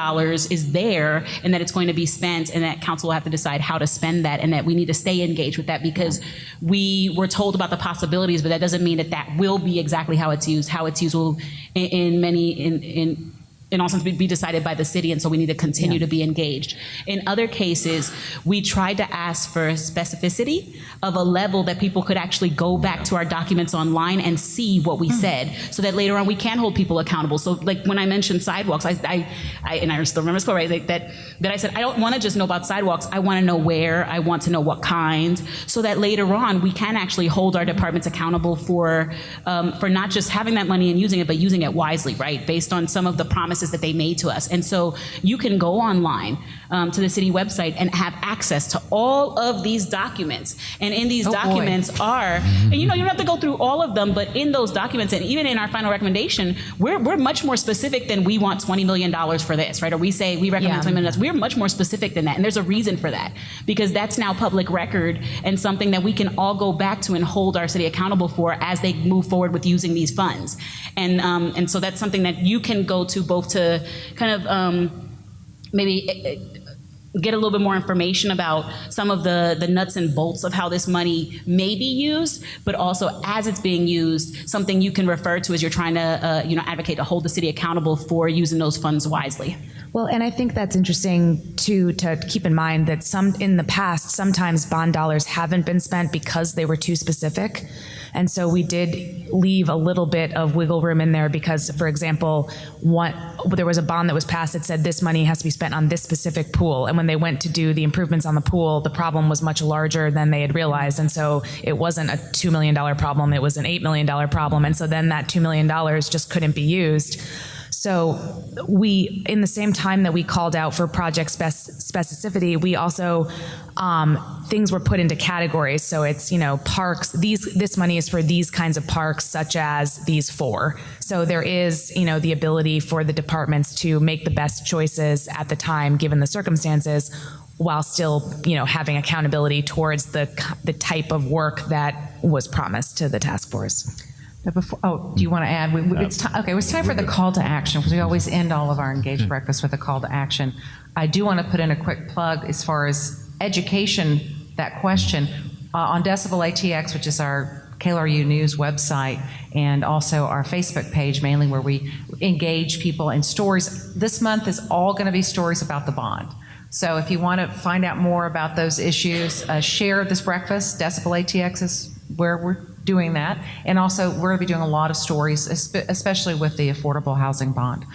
is there and that it's going to be spent, and that council will have to decide how to spend that, and that we need to stay engaged with that, because we were told about the possibilities, but that doesn't mean that will be exactly how it's used. How it's used will in all sense be decided by the city, and so we need to continue to be engaged. In other cases, we tried to ask for specificity of a level that people could actually go back to our documents online and see what we said, so that later on we can hold people accountable. So like when I mentioned sidewalks, I still remember this quote, right? That I said, I don't want to just know about sidewalks, I want to know where, I want to know what kind, so that later on we can actually hold our departments accountable for not just having that money and using it, but using it wisely, right? Based on some of the promises that they made to us. And so you can go online to the city website and have access to all of these documents. And in these documents and you don't have to go through all of them, but in those documents, and even in our final recommendation, we're much more specific than we want $20 million for this, right? Or we say we recommend $20 million. We're much more specific than that. And there's a reason for that, because that's now public record and something that we can all go back to and hold our city accountable for as they move forward with using these funds. And so that's something that you can go to both to kind of maybe get a little bit more information about some of the nuts and bolts of how this money may be used, but also as it's being used, something you can refer to as you're trying to advocate to hold the city accountable for using those funds wisely. Well, and I think that's interesting to keep in mind that in the past, sometimes bond dollars haven't been spent because they were too specific. And so we did leave a little bit of wiggle room in there because, for example, there was a bond that was passed that said this money has to be spent on this specific pool. And when they went to do the improvements on the pool, the problem was much larger than they had realized. And so it wasn't a $2 million problem, it was an $8 million problem. And so then that $2 million just couldn't be used. So we, in the same time that we called out for project specificity, we also, things were put into categories. So it's, parks, this money is for these kinds of parks, such as these 4. So there is, the ability for the departments to make the best choices at the time, given the circumstances, while still, having accountability towards the type of work that was promised to the task force. But before, do you want to add? It's time for the call to action, because we always end all of our Engaged Breakfast with a call to action. I do want to put in a quick plug as far as education, that question, on Decibel ATX, which is our KLRU News website, and also our Facebook page, mainly where we engage people in stories. This month is all going to be stories about the bond. So if you want to find out more about those issues, share this breakfast. Decibel ATX is where we're doing that. And also, we're going to be doing a lot of stories, especially with the affordable housing bond.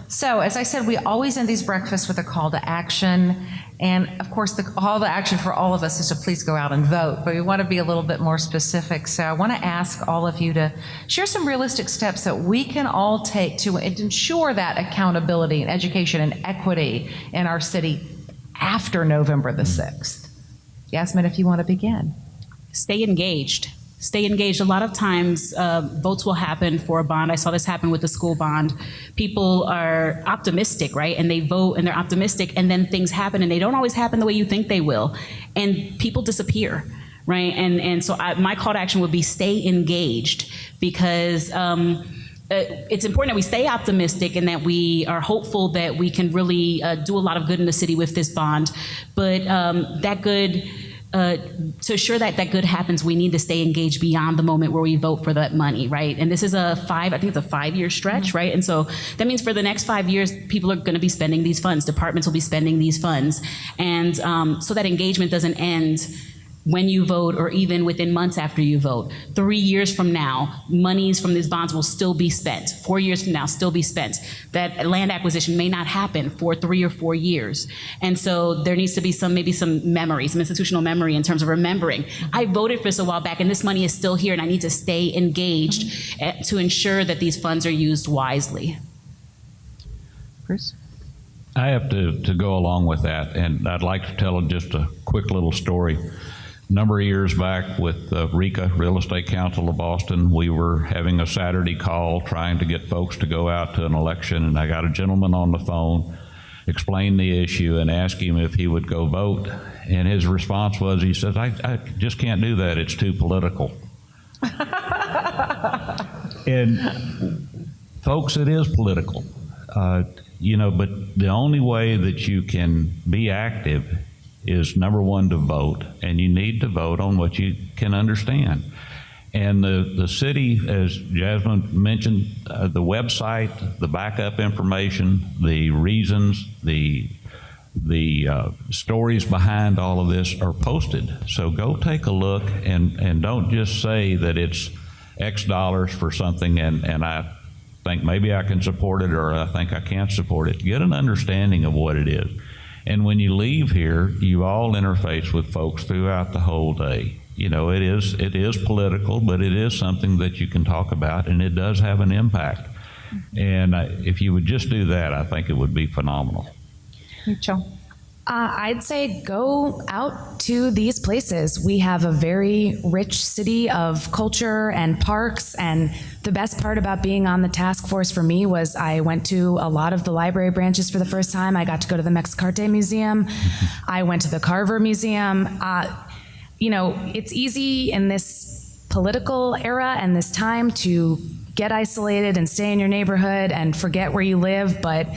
So as I said, we always end these breakfasts with a call to action. And of course, the call to action for all of us is to please go out and vote. But we want to be a little bit more specific. So I want to ask all of you to share some realistic steps that we can all take to ensure that accountability and education and equity in our city after November the 6th. Yasmin, if you want to begin. Stay engaged. Stay engaged. A lot of times votes will happen for a bond. I saw this happen with the school bond. People are optimistic, right? And they vote and they're optimistic, and then things happen and they don't always happen the way you think they will. And people disappear, right? And so my call to action would be stay engaged, because it's important that we stay optimistic and that we are hopeful that we can really do a lot of good in the city with this bond. But that good, to assure that that good happens, we need to stay engaged beyond the moment where we vote for that money, right? And this is I think it's a 5-year stretch, right? And so that means for the next 5 years, people are going to be spending these funds. Departments will be spending these funds. And so that engagement doesn't end when you vote or even within months after you vote. 3 years from now, monies from these bonds will still be spent. 4 years from now, still be spent. That land acquisition may not happen for 3 or 4 years. And so there needs to be maybe some memory, some institutional memory in terms of remembering. I voted for this a while back and this money is still here and I need to stay engaged to ensure that these funds are used wisely. Bruce? I have to go along with that, and I'd like to tell just a quick little story. A number of years back with RECA, Real Estate Council of Boston, we were having a Saturday call trying to get folks to go out to an election, and I got a gentleman on the phone, explained the issue, and asked him if he would go vote. And his response was, he says, I just can't do that, it's too political. And folks, it is political. But the only way that you can be active is, number one, to vote, and you need to vote on what you can understand. And the city, as Jasmine mentioned, the website, the backup information, the reasons, the stories behind all of this are posted. So go take a look and don't just say that it's X dollars for something and I think maybe I can support it or I think I can't support it. Get an understanding of what it is. And when you leave here, you all interface with folks throughout the whole day. It is political, but it is something that you can talk about, and it does have an impact. And if you would just do that, I think it would be phenomenal. Rachel? I'd say go out to these places. We have a very rich city of culture and parks, and the best part about being on the task force for me was I went to a lot of the library branches for the first time. I got to go to the Mexicarte Museum. I went to the Carver Museum. It's easy in this political era and this time to get isolated and stay in your neighborhood and forget where you live, but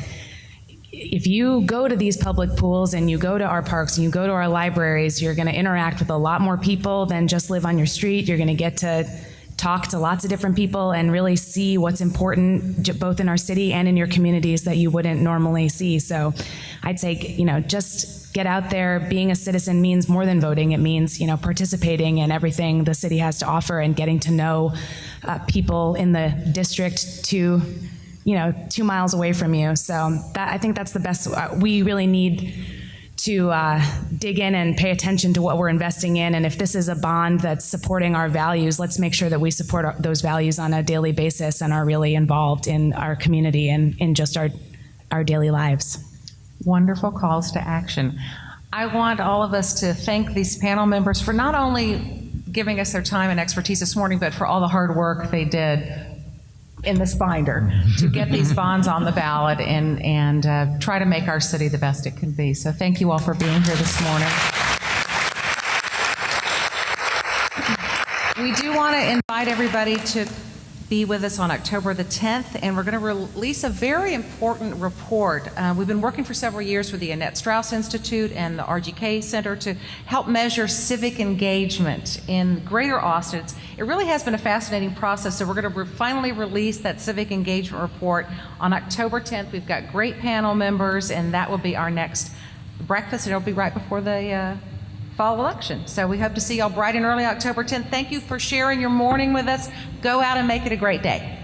if you go to these public pools and you go to our parks and you go to our libraries, you're going to interact with a lot more people than just live on your street. You're going to get to talk to lots of different people and really see what's important both in our city and in your communities that you wouldn't normally see. So I'd say, just get out there. Being a citizen means more than voting. It means, participating in everything the city has to offer and getting to know people in the district to 2 miles away from you. So I think that's the best. We really need to dig in and pay attention to what we're investing in. And if this is a bond that's supporting our values, let's make sure that we support those values on a daily basis and are really involved in our community and in just our daily lives. Wonderful calls to action. I want all of us to thank these panel members for not only giving us their time and expertise this morning, but for all the hard work they did in this binder to get these bonds on the ballot and try to make our city the best it can be. So thank you all for being here this morning. We do want to invite everybody to be with us on October the 10th, and we're going to release a very important report. We've been working for several years with the Annette Strauss Institute and the RGK Center to help measure civic engagement in Greater Austin. It really has been a fascinating process, so we're going to finally release that civic engagement report on October 10th. We've got great panel members, and that will be our next breakfast, and it'll be right before the fall election. So we hope to see y'all bright and early October 10th. Thank you for sharing your morning with us. Go out and make it a great day.